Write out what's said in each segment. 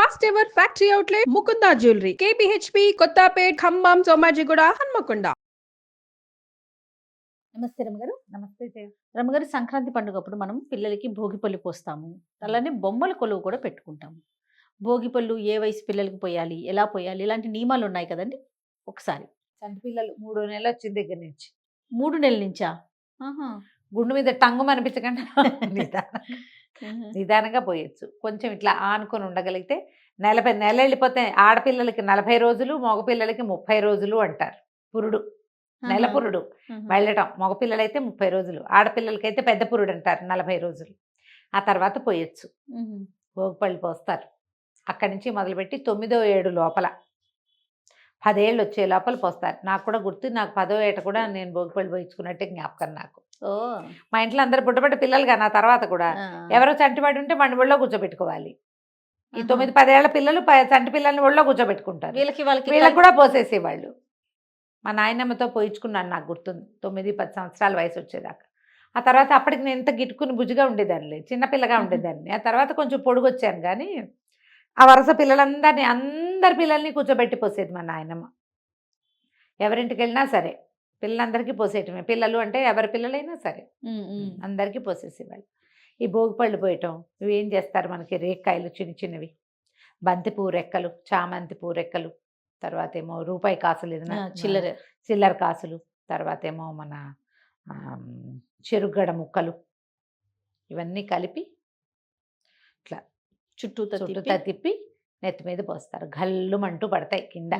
First ever factory outlet Mukunda jewellery KPHB Kothapet Khammam Somajiguda Hanamkonda. నమస్తే రమగారు. నమస్తే జయ. రమగారు, సంక్రాంతి పండుగప్పుడు మనం పిల్లలకి భోగిపళ్ళు పోస్తాము. అలానే బొమ్మల కొలువు కూడా పెట్టుకుంటాము. భోగిపళ్ళు ఏ వయసు పిల్లలకి పోయాలి, ఎలా పోయాలి, ఇలాంటి నియమాలు ఉన్నాయి కదండి. ఒకసారి చంటి పిల్లలు 3 నెలలు వచ్చిన దగ్గర నుంచి 3 నెలల నుంచా? ఆహా. గుండు మీద టంగు అనిపించకుండా నిదానంగా పోయొచ్చు. కొంచెం ఇట్లా ఆనుకొని ఉండగలిగితే నెల వెళ్ళిపోతే ఆడపిల్లలకి 40 రోజులు, మగపిల్లలకి 30 రోజులు అంటారు. పురుడు, నెల పురుడు వెళ్ళటం. మగపిల్లలైతే 30 రోజులు, ఆడపిల్లలకైతే పెద్ద పురుడు అంటారు 40 రోజులు. ఆ తర్వాత పోయొచ్చు. భోగిపళ్ళు పోస్తారు. అక్కడి నుంచి మొదలుపెట్టి 9వ ఏడు లోపల 10 ఏళ్ళు వచ్చే లోపల పోస్తారు. నాకు కూడా గుర్తు, నాకు 10వ ఏట కూడా నేను భోగిపళ్ళు పోయించుకున్నట్టే జ్ఞాపకం నాకు. మా ఇంట్లో అందరు పుట్టబట్టి పిల్లలుగా నా తర్వాత కూడా ఎవరో చంటివాడు ఉంటే వాడిని ఒళ్ళో కూర్చోబెట్టుకోవాలి. ఈ 9-10 ఏళ్ల పిల్లలు చంటి పిల్లల్ని ఒళ్ళో కూర్చోబెట్టుకుంటారు. వీళ్ళకి కూడా పోసేసేవాళ్ళు. మా నాయనమ్మతో పోయించుకున్నాను, నాకు గుర్తుంది. 9-10 సంవత్సరాల వయసు వచ్చేదాకా. ఆ తర్వాత అప్పటికి నేను ఇంత గిట్టుకుని బుజ్జిగా ఉండేదాన్ని, చిన్నపిల్లగా ఉండేదాన్ని. ఆ తర్వాత కొంచెం పొడుగొచ్చాను. కానీ ఆ వరుస అందరి పిల్లల్ని కూర్చోబెట్టి పోసేది మా నాయనమ్మ. ఎవరింటికి వెళ్ళినా సరే పిల్లలందరికీ పోసేయటమే. పిల్లలు అంటే ఎవరి పిల్లలైనా సరే అందరికీ పోసేసేవాళ్ళు. ఈ భోగిపళ్ళు పోయటం ఇవి ఏం చేస్తారు, మనకి రేక్కాయలు చిన్న చిన్నవి, బంతి పూరెక్కలు, చామంతి పూరెక్కలు, తర్వాత ఏమో రూపాయి కాసులు, ఏదైనా చిల్లర కాసులు, తర్వాత ఏమో మన చెరుగడ ముక్కలు, ఇవన్నీ కలిపి ఇట్లా చుట్టూతా తిప్పి నెత్తి మీద పోస్తారు. గల్లుమంటూ పడతాయి కింద.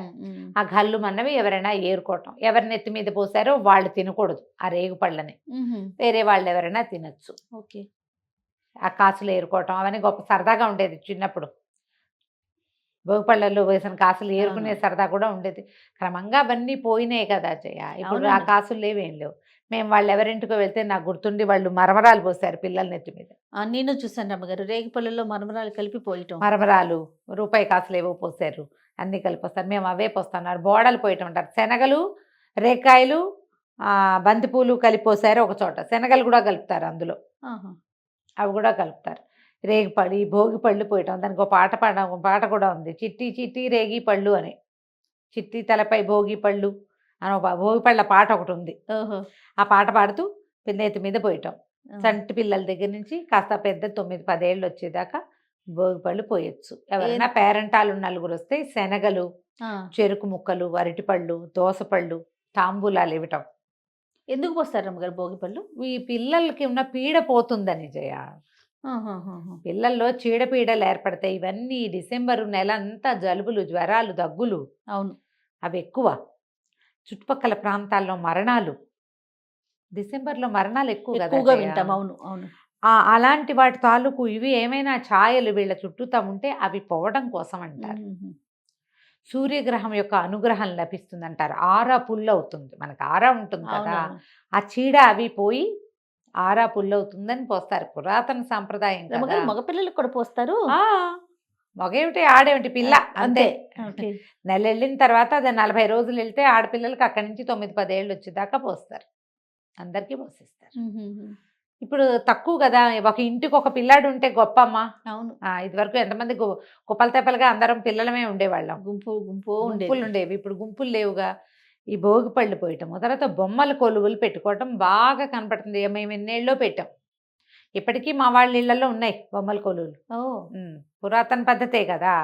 ఆ గల్లు మన్నవి ఎవరైనా ఏరుకోవటం. ఎవరి నెత్తి మీద పోసారో వాళ్ళు తినకూడదు ఆ రేగు పళ్ళని, వేరే వాళ్ళు ఎవరైనా తినచ్చు. ఓకే. ఆ కాసులు ఏరుకోవటం అవన్నీ గొప్ప సరదాగా ఉండేది చిన్నప్పుడు. భోగిపళ్ళల్లో వేసిన కాసులు ఏరుకునే సరదా కూడా ఉండేది. క్రమంగా అవన్నీ పోయినాయి కదా జయ. ఇప్పుడు ఆ కాసులు లేవేం లేవు. మేము వాళ్ళు ఎవరింటికో వెళ్తే నాకు గుర్తుండి వాళ్ళు మరమరాలు పోసారు పిల్లల నెత్తి మీద. నేను చూసాను రమ్మగారు, రేగిపళ్ళలో మరమరాలు కలిపి పోయటం. మరమరాలు, రూపాయి కాసులు ఏవో పోసారు, అన్నీ కలిపి వస్తారు. మేము అవే పోస్తున్నారు. బోడలు పోయటం అంటారు. శనగలు, రేకాయలు, బంతిపూలు కలిపి పోసారు ఒక చోట. శనగలు కూడా కలుపుతారు అందులో, అవి కూడా కలుపుతారు. రేగిపళ్ళు, భోగి పళ్ళు పోయటం. దానికి ఒక పాట కూడా ఉంది, చిట్టి చిట్టి రేగి పళ్ళు అని. చిట్టి తలపై భోగి పళ్ళు అని ఒక భోగి పళ్ళ పాట ఒకటి ఉంది. ఆ పాట పాడుతూ నెత్తి మీద పోయటం. చంటి పిల్లల దగ్గర నుంచి కాస్త పెద్ద 9-10 ఏళ్ళు వచ్చేదాకా భోగిపళ్ళు పోయొచ్చు. ఎవరైనా పేరెంటాలు నలుగురు వస్తే శనగలు, చెరుకు ముక్కలు, అరటిపళ్ళు, దోసపళ్ళు, తాంబూలాలు ఇవ్వటం. ఎందుకు పోస్తారు రమ్మగారు భోగిపళ్ళు? ఈ పిల్లలకి ఉన్న పీడ పోతుందని జయ. పిల్లల్లో చీడపీడలు ఏర్పడతాయి. ఇవన్నీ డిసెంబరు నెల అంతా జలుబులు, జ్వరాలు, దగ్గులు, అవును అవి ఎక్కువ. చుట్టుపక్కల ప్రాంతాల్లో మరణాలు, డిసెంబర్లో మరణాలు ఎక్కువగా వింటాం. అవును అవును. అలాంటి వాటి తాలూకు ఇవి ఏమైనా ఛాయలు వీళ్ళ చుట్టూతా ఉంటే అవి పోవడం కోసం అంటారు. సూర్యగ్రహం యొక్క అనుగ్రహం లభిస్తుంది. ఆరా పుల్లు అవుతుంది, మనకు ఆరా ఉంటుంది కదా, ఆ చీడ అవి పోయి ఆరా పుల్లవుతుందని పోస్తారు. పురాతన సాంప్రదాయం. మగపిల్లలకు కూడా పోస్తారు. మగేమిటి ఆడేమిటి పిల్ల అంతే. నెల వెళ్ళిన తర్వాత అది 40 రోజులు వెళ్తే ఆడపిల్లలకి అక్కడి నుంచి 9-10 ఏళ్ళు వచ్చేదాకా పోస్తారు. అందరికీ పోసేస్తారు. ఇప్పుడు తక్కువ కదా, ఒక ఇంటికి ఒక పిల్లాడు ఉంటే గొప్ప అమ్మ. అవును. ఇదివరకు ఎంతమంది కుప్పలు తెప్పలుగా అందరం పిల్లలమే ఉండేవాళ్ళం. గుంపులు ఉండేవి. ఇప్పుడు గుంపులు లేవుగా. ఈ భోగిపళ్ళు పోయటము, తర్వాత బొమ్మల కొలువులు పెట్టుకోవటం బాగా కనపడుతుంది. మేము ఎన్నేళ్ళలో పెట్టాం. ఇప్పటికీ మా వాళ్ళ ఇళ్లలో ఉన్నాయి బొమ్మల కొలువులు. పురాతన పద్ధతే కదా.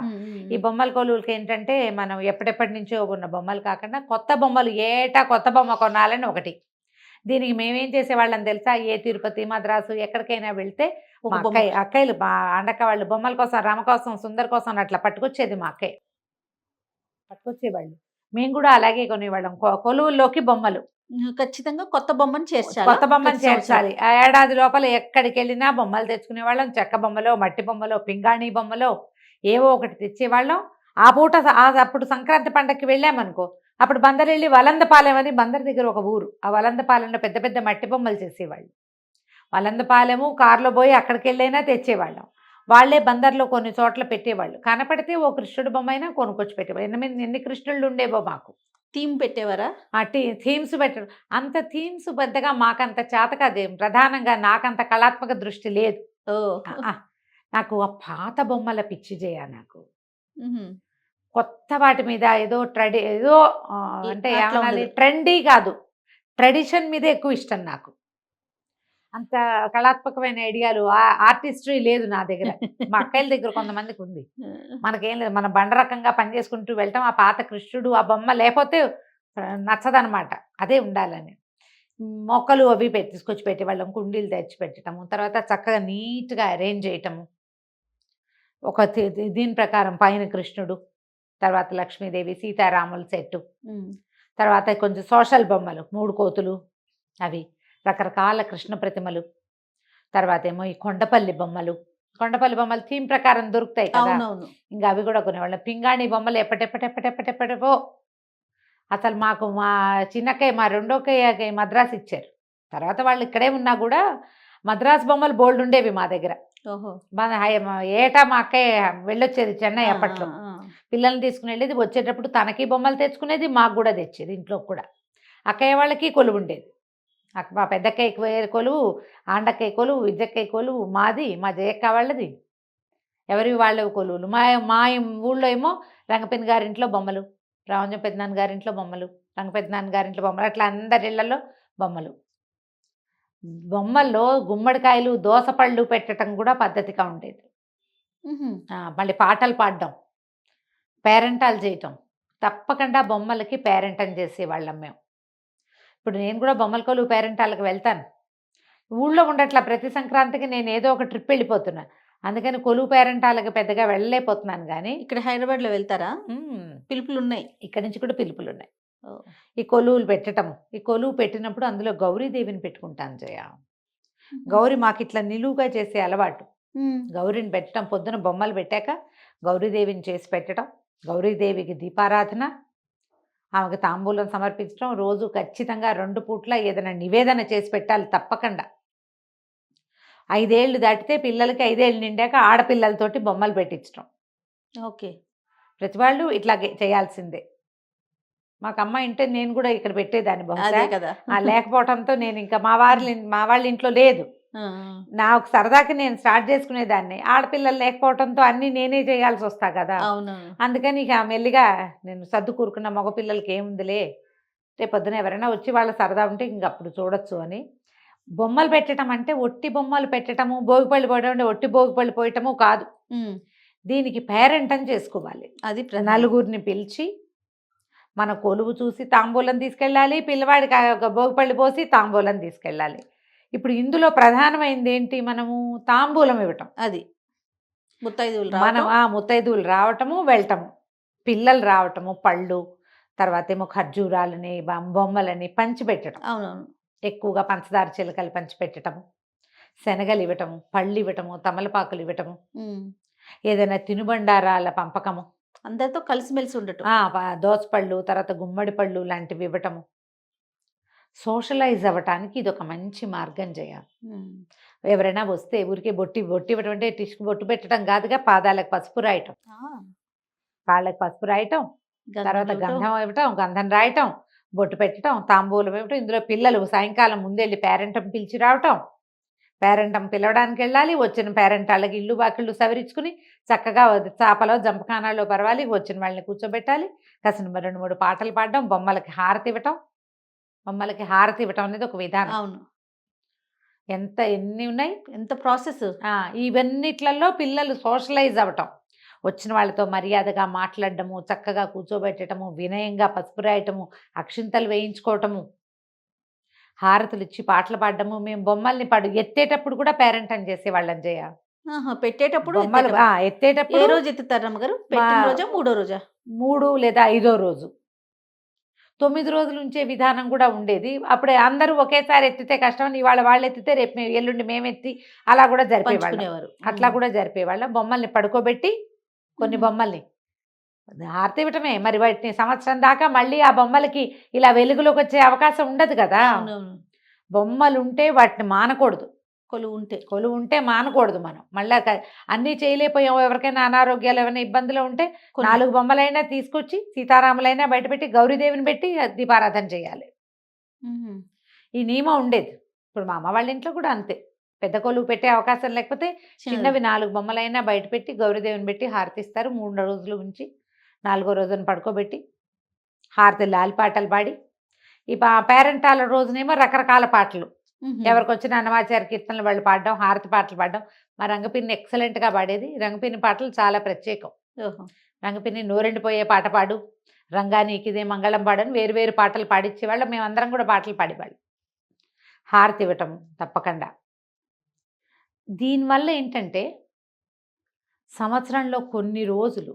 ఈ బొమ్మల కొలువులకి ఏంటంటే మనం ఎప్పటి నుంచో ఉన్న బొమ్మలు కాకుండా కొత్త బొమ్మలు, ఏటా కొత్త బొమ్మ కొనాలని ఒకటి. దీనికి మేమేం చేసేవాళ్ళని తెలుసా, ఏ తిరుపతి, మద్రాసు ఎక్కడికైనా వెళ్తే అక్కయ్యలు అండక వాళ్ళు బొమ్మల కోసం, రమ కోసం, సుందర్ కోసం అట్లా పట్టుకొచ్చేది. మా అక్కయ్య పట్టుకొచ్చేవాళ్ళు. మేము కూడా అలాగే కొనేవాళ్ళం. కొలువుల్లోకి బొమ్మలు ఖచ్చితంగా కొత్త బొమ్మను చేర్చాలి. ఆ ఏడాది లోపల ఎక్కడికి వెళ్ళినా బొమ్మలు తెచ్చుకునేవాళ్ళం. చెక్క బొమ్మలో, మట్టి బొమ్మలో, పింగాణి బొమ్మలో ఏవో ఒకటి తెచ్చేవాళ్ళం. ఆ పూట అప్పుడు సంక్రాంతి పండగకి వెళ్ళామనుకో, అప్పుడు బందరు వెళ్ళి వలందపాలెం అని, బందర్ దగ్గర ఒక ఊరు, ఆ వలందపాలెంలో పెద్ద పెద్ద మట్టి బొమ్మలు చేసేవాళ్ళు. వలందపాలెము కారులో పోయి అక్కడికి వెళ్ళైనా తెచ్చేవాళ్ళం. వాళ్ళే బందర్లో కొన్ని చోట్ల పెట్టేవాళ్ళు. కనపడితే ఓ కృష్ణుడి బొమ్మ అయినా కొనుక్కొచ్చి పెట్టేవాళ్ళు. ఎన్ని కృష్ణుళ్ళు ఉండేవో మాకు. థీమ్ పెట్టేవారా? థీమ్స్ పెట్టడం. అంత థీమ్స్ పెద్దగా మాకంత చేతకాదు. ప్రధానంగా నాకంత కళాత్మక దృష్టి లేదు. నాకు ఆ పాత బొమ్మల పిచ్చి చేయ. నాకు కొత్త వాటి మీద ఏదో ఏదో అంటే అట్లా ఏమనాలి, ఉండదు. ట్రెండీ కాదు, ట్రెడిషన్ మీద ఎక్కువ ఇష్టం నాకు. అంత కళాత్మకమైన ఐడియాలు ఆర్టిస్ట్రీ లేదు నా దగ్గర. మా అక్కయ్యల దగ్గర కొంతమందికి ఉంది, మనకేం లేదు. మనం బండ రకంగా పనిచేసుకుంటూ వెళ్తాం. ఆ పాత కృష్ణుడు ఆ బొమ్మ లేకపోతే నచ్చదనమాట, అదే ఉండాలని. మొక్కలు అవి తీసుకొచ్చి పెట్టేవాళ్ళం, కుండీలు తెచ్చి పెట్టడము, తర్వాత చక్కగా నీట్గా అరేంజ్ చేయటము. ఒక దీని ప్రకారం పైన కృష్ణుడు, తర్వాత లక్ష్మీదేవి, సీతారాముల సెట్టు, తర్వాత కొంచెం సోషల్ బొమ్మలు, 3 కోతులు, అవి రకరకాల కృష్ణ ప్రతిమలు, తర్వాత ఏమో ఈ కొండపల్లి బొమ్మలు థీమ్ ప్రకారం దొరుకుతాయి కదా, అవునవును. ఇంకా అవి కూడా కొనేవాళ్ళం. పింగాణి బొమ్మలు ఎప్పటెప్పటెప్పటెప్పటెప్పటెప్పో. అసలు మాకు మా చిన్నక్కయ్య, మా రెండోకయ్య మద్రాసు ఇచ్చారు. తర్వాత వాళ్ళు ఇక్కడే ఉన్నా కూడా మద్రాసు బొమ్మలు బోల్డ్ ఉండేవి మా దగ్గర. ఓహో. ఏటా మా అక్కయ్య వెళ్ళొచ్చేది చెన్నై అప్పట్లో. పిల్లల్ని తీసుకుని వెళ్ళేది, వచ్చేటప్పుడు తనకి బొమ్మలు తెచ్చుకునేది, మాకు కూడా తెచ్చేది, ఇంట్లో కూడా. అక్కయ్య వాళ్ళకి కొలువు ఉండేది. మా పెద్దక్కయ్య కొలువు, ఆండక్కయ్య కొలువు, విద్యక్కయ్య కొలువు, మాది, మా జయక్క వాళ్ళది, ఎవరి వాళ్ళ కొలువులు. మా ఊళ్ళో ఏమో రంగపెద్ద గారింట్లో బొమ్మలు, రావంజం పెద్దనాన్న గారింట్లో బొమ్మలు, రంగపెద్దనాన్న గారింట్లో బొమ్మలు, అట్లా అందరి ఇళ్లలో బొమ్మలు. బొమ్మల్లో గుమ్మడికాయలు, దోసపళ్ళు పెట్టడం కూడా పద్ధతిగా ఉండేది. మళ్ళీ పాటలు పాడడం, పేరెంటాలు చేయటం, తప్పకుండా బొమ్మలకి పేరెంటం చేసేవాళ్ళం మేము. ఇప్పుడు నేను కూడా బొమ్మల కొలువు పేరెంటాలకు వెళ్తాను. ఊళ్ళో ఉండట్లా, ప్రతి సంక్రాంతికి నేను ఏదో ఒక ట్రిప్ వెళ్ళిపోతున్నా, అందుకని కొలువు పేరెంటాలకు పెద్దగా వెళ్ళలేకపోతున్నాను. కానీ ఇక్కడ హైదరాబాద్లో వెళ్తారా? పిలుపులు ఉన్నాయి, ఇక్కడి నుంచి కూడా పిలుపులు ఉన్నాయి. ఈ కొలువులు పెట్టటము, ఈ కొలువు పెట్టినప్పుడు అందులో గౌరీదేవిని పెట్టుకుంటాను జయ. గౌరీ మాకు ఇట్లా నిలువుగా చేసే అలవాటు. గౌరీని పెట్టడం, పొద్దున బొమ్మలు పెట్టాక గౌరీదేవిని చేసి పెట్టడం, గౌరీదేవికి దీపారాధన, ఆమెకు తాంబూలం సమర్పించడం, రోజు ఖచ్చితంగా 2 పూట్ల ఏదైనా నివేదన చేసి పెట్టాలి తప్పకుండా. 5 ఏళ్ళు దాటితే పిల్లలకి 5 ఏళ్ళు నిండాక ఆడపిల్లలతోటి బొమ్మలు పెట్టించడం. ఓకే. ప్రతి వాళ్ళు ఇట్లాగే చేయాల్సిందే. మాకు అమ్మ ఇంటే నేను కూడా ఇక్కడ పెట్టేదాన్ని బహుశా. కదా. లేకపోవడంతో నేను ఇంకా మా వాళ్ళ ఇంట్లో లేదు. నాకు సరదాకి నేను స్టార్ట్ చేసుకునేదాన్ని. ఆడపిల్లలు లేకపోవడంతో అన్నీ నేనే చేయాల్సి వస్తా కదా. అందుకని ఇక మెల్లిగా నేను సర్దు కూరుకున్న, మగపిల్లలకి ఏముందిలే, రేపొద్దున ఎవరైనా వచ్చి వాళ్ళ సరదా ఉంటే ఇంక అప్పుడు చూడొచ్చు అని. బొమ్మలు పెట్టడం అంటే ఒట్టి బొమ్మలు పెట్టడము, భోగిపళ్ళు పోయడం అంటే ఒట్టి భోగిపళ్ళు పోయటము కాదు. దీనికి పేరెంటం చేసుకోవాలి. అది నలుగురిని పిలిచి మన కొలువు చూసి తాంబూలం తీసుకెళ్ళాలి, పిల్లవాడికి భోగిపళ్ళు పోసి తాంబూలం తీసుకెళ్ళాలి. ఇప్పుడు ఇందులో ప్రధానమైంది ఏంటి, మనము తాంబూలం ఇవ్వటం. అది మనం ముత్తైదువులు రావటము, వెళ్ళటము, పిల్లలు రావటము, పళ్ళు, తర్వాత ఏమో ఖర్జూరాలని, బొమ్మలని పంచిపెట్టడం. అవునవును. ఎక్కువగా పంచదార చిలకలు పంచిపెట్టడము, శనగలు ఇవ్వటము, పళ్ళు ఇవ్వటము, తమలపాకులు ఇవ్వటము, ఏదైనా తినుబండారాల పంపకము, అందరితో కలిసిమెలిసి ఉండటం, దోసపళ్ళు, తర్వాత గుమ్మడి పళ్ళు లాంటివి ఇవ్వటము. సోషలైజ్ అవ్వటానికి ఇది ఒక మంచి మార్గం చేయాలి. ఎవరైనా వస్తే ఊరికే బొట్టి ఇవ్వటం అంటే టిష్కు బొట్టు పెట్టడం కాదుగా, పాదాలకు పసుపు రాయటం, కాళ్ళకి పసుపు రాయటం, తర్వాత గంధం ఇవ్వటం, గంధం రాయటం, బొట్టు పెట్టడం, తాంబూలం ఇవ్వటం. ఇందులో పిల్లలు సాయంకాలం ముందెళ్ళి పేరెంటం పిలిచి రావటం, పేరెంటం పిలవడానికి వెళ్ళాలి, వచ్చిన పేరెంటాళ్ళకి ఇల్లు వాకిళ్ళు సవరించుకుని చక్కగా చాపలో జంపకానాల్లో పరవాలి, వచ్చిన వాళ్ళని కూర్చోబెట్టాలి, కాసిన 2-3 పాటలు పాడడం, బొమ్మలకి హారతి ఇవ్వటం. బొమ్మలకి హారతి ఇవ్వటం అనేది ఒక విధానం. అవును. ఎన్ని ఉన్నాయి, ఎంత ప్రాసెస్. ఇవన్నిట్లలో పిల్లలు సోషలైజ్ అవ్వటం, వచ్చిన వాళ్ళతో మర్యాదగా మాట్లాడటము, చక్కగా కూర్చోబెట్టడము, వినయంగా పసుపు రాయటము, అక్షింతలు వేయించుకోవటము, హారతులు ఇచ్చి పాటలు పాడడము. మేము బొమ్మల్ని ఎత్తేటప్పుడు కూడా పేరెంటం చేసేవాళ్ళం జయ. పెట్టేటప్పుడు ఎత్తేటప్పుడు ఏ రోజు ఎత్తుతారు అమ్మగారు? రోజా, 3వ రోజా? 3 లేదా 5వ రోజు. 9 రోజులు ఉంచే విధానం కూడా ఉండేది. అప్పుడే అందరూ ఒకేసారి ఎత్తితే కష్టం, ఇవాళ వాళ్ళు ఎత్తితే రేపు ఎల్లుండి మేము ఎత్తి అలా కూడా జరిపేవాళ్ళం. అట్లా కూడా జరిపేవాళ్ళం. బొమ్మల్ని పడుకోబెట్టి కొన్ని బొమ్మల్ని హారతి ఇవ్వటమే. మరి వాటిని సంవత్సరం దాకా మళ్ళీ ఆ బొమ్మలకి ఇలా వెలుగులోకి వచ్చే అవకాశం ఉండదు కదా. బొమ్మలు ఉంటే వాటిని మానకూడదు, కొలువు ఉంటే మానకూడదు. మనం మళ్ళీ అన్నీ చేయలేకపోయాం, ఎవరికైనా అనారోగ్యాలు ఏమైనా ఇబ్బందులు ఉంటే 4 బొమ్మలైనా తీసుకొచ్చి సీతారాములైనా బయటపెట్టి గౌరీదేవిని పెట్టి దీపారాధన చేయాలి. ఈ నియమం ఉండేది. ఇప్పుడు మా అమ్మ వాళ్ళ ఇంట్లో కూడా అంతే. పెద్ద కొలువు పెట్టే అవకాశం లేకపోతే చిన్నవి 4 బొమ్మలైనా బయట పెట్టి గౌరీదేవిని పెట్టి హారతిస్తారు. 3 రోజులు ఉంచి 4వ రోజున పడుకోబెట్టి హారతి లాలి పాటలు పాడి ఈ పేరెంటాల రోజునేమో రకరకాల పాటలు ఎవరికి వచ్చిన అన్నమాచార్య కీర్తనలు వాళ్ళు పాడడం, హారతి పాటలు పాడడం. మా రంగపిన్ని ఎక్సలెంట్గా పాడేది. రంగపిన్ని పాటలు చాలా ప్రత్యేకం. రంగపిన్ని నోరెండిపోయే పాట పాడు, రంగా నీకిదే మంగళం పాడని వేరు వేరు పాటలు పాడించేవాళ్ళం. మేమందరం కూడా పాటలు పాడేవాళ్ళం. హారతి ఇవ్వటం తప్పకుండా. దీనివల్ల ఏంటంటే సంవత్సరంలో కొన్ని రోజులు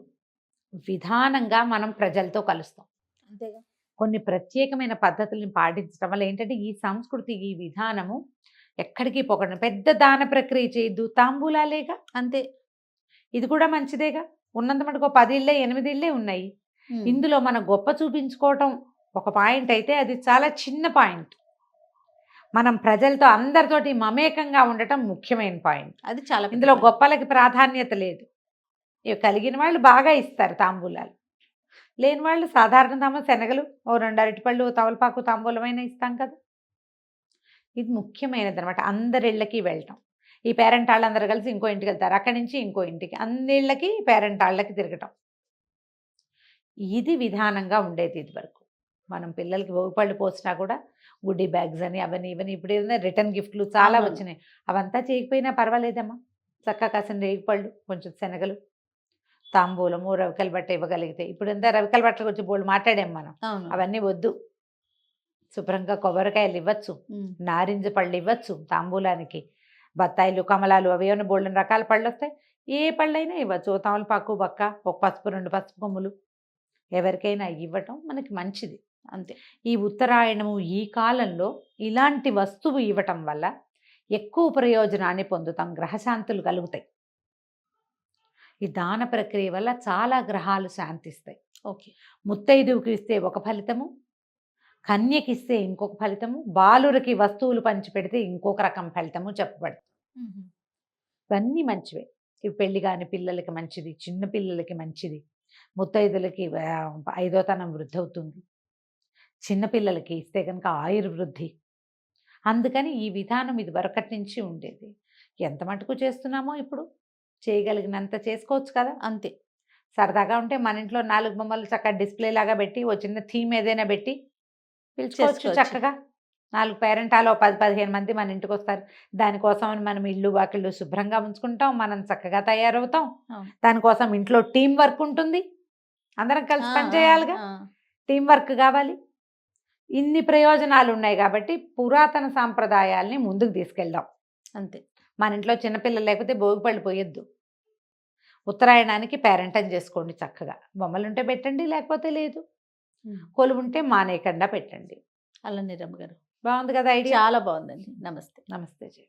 విధానంగా మనం ప్రజలతో కలుస్తాం. అంతేగా. కొన్ని ప్రత్యేకమైన పద్ధతుల్ని పాటించడం వల్ల ఏంటంటే ఈ సంస్కృతి, ఈ విధానము ఎక్కడికి పోకండి. పెద్ద దాన ప్రక్రియ చేయొద్దు, తాంబూలాలేగా అంతే. ఇది కూడా మంచిదేగా. ఉన్నంత మటుకు 10 ఇళ్ళే 8 ఇళ్ళే ఉన్నాయి. ఇందులో మన గొప్ప చూపించుకోవటం ఒక పాయింట్ అయితే అది చాలా చిన్న పాయింట్. మనం ప్రజలతో అందరితోటి మమేకంగా ఉండటం ముఖ్యమైన పాయింట్. అది చాలా ఇందులో గొప్పలకి ప్రాధాన్యత లేదు. ఇవి కలిగిన వాళ్ళు బాగా ఇస్తారు తాంబూలాలు. లేని వాళ్ళు సాధారణ శనగలు, ఓ 2 అరటిపళ్ళు, తవలపాకు తాంబూలమైన ఇస్తాం కదా. ఇది ముఖ్యమైనది అనమాట. అందరిళ్ళకి వెళ్ళటం. ఈ పేరెంట్ వాళ్ళందరూ కలిసి ఇంకో ఇంటికి వెళ్తారు, అక్కడి నుంచి ఇంకో ఇంటికి, అన్నిళ్ళకి పేరెంట్ వాళ్ళకి తిరగటం. ఇది విధానంగా ఉండేది ఇది వరకు. మనం పిల్లలకి భోగిపళ్ళు పోసినా కూడా గుడ్డీ బ్యాగ్స్ అని అవన్నీ ఇవన్నీ, ఇప్పుడు ఏదైనా రిటర్న్ గిఫ్ట్లు చాలా వచ్చినాయి. అవంతా చేయకపోయినా పర్వాలేదమ్మా. చక్కగా కాసిన రేగిపళ్ళు, కొంచెం శనగలు, తాంబూలము, రవికల బట్ట ఇవ్వగలిగితే. ఇప్పుడు ఎంత రవికల బట్టల గురించి బోళ్ళు మాట్లాడాం మనం. అవన్నీ వద్దు. శుభ్రంగా కొబ్బరికాయలు ఇవ్వచ్చు, నారింజ పళ్ళు ఇవ్వచ్చు తాంబూలానికి, బత్తాయిలు, కమలాలు, అవి ఏమైనా బోళ్ళని రకాల పళ్ళు వస్తాయి. ఏ పళ్ళైనా ఇవ్వచ్చు. తమలపాకు, బక్క, ఒక పసుపు, 2 పసుపు కొమ్ములు ఎవరికైనా ఇవ్వటం మనకి మంచిది. అంతే. ఈ ఉత్తరాయణము ఈ కాలంలో ఇలాంటి వస్తువు ఇవ్వటం వల్ల ఎక్కువ ప్రయోజనాన్ని పొందుతాం. గ్రహశాంతులు కలుగుతాయి. ఈ దాన ప్రక్రియ వల్ల చాలా గ్రహాలు శాంతిస్తాయి. ఓకే. ముత్తైదువుకి ఇస్తే ఒక ఫలితము, కన్యకి ఇస్తే ఇంకొక ఫలితము, బాలురికి వస్తువులు పంచిపెడితే ఇంకొక రకం ఫలితము చెప్పబడుతుంది. ఇవన్నీ మంచివే. ఇవి పెళ్లి కాని పిల్లలకి మంచిది, చిన్న పిల్లలకి మంచిది, ముత్తైదులకి 5వ తనం వృద్ధి అవుతుంది, చిన్నపిల్లలకి ఇస్తే కనుక ఆయుర్వృద్ధి. అందుకని ఈ విధానం ఇది వరకటి నుంచి ఉండేది. ఎంత మటుకు చేస్తున్నామో ఇప్పుడు చేయగలిగినంత చేసుకోవచ్చు కదా. అంతే. సరదాగా ఉంటే మన ఇంట్లో 4 బొమ్మలు చక్కగా డిస్ప్లే లాగా పెట్టి, ఓ చిన్న థీమ్ ఏదైనా పెట్టి పిలుచుకోవచ్చు చక్కగా. 4 పేరెంటాలో 10-15 మంది మన ఇంటికి వస్తారు. దానికోసం మనం ఇల్లు వాకిళ్ళు శుభ్రంగా ఉంచుకుంటాం, మనం చక్కగా తయారవుతాం. దానికోసం ఇంట్లో టీం వర్క్ ఉంటుంది, అందరం కలిసి పనిచేయాలిగా. టీం వర్క్ కావాలి. ఇన్ని ప్రయోజనాలు ఉన్నాయి కాబట్టి పురాతన సాంప్రదాయాల్ని ముందుకు తీసుకెళ్దాం. అంతే. మన ఇంట్లో చిన్నపిల్లలు లేకపోతే భోగిపళ్ళు పోయొద్దు. ఉత్తరాయణానికి పేరెంటం చేసుకోండి చక్కగా. బొమ్మలుంటే పెట్టండి, లేకపోతే లేదు. కొలువుంటే మానేయకుండా పెట్టండి. అలా నిరమ్మ గారు బాగుంది కదా ఐడియా. చాలా బాగుందండి. నమస్తే. నమస్తే జీ.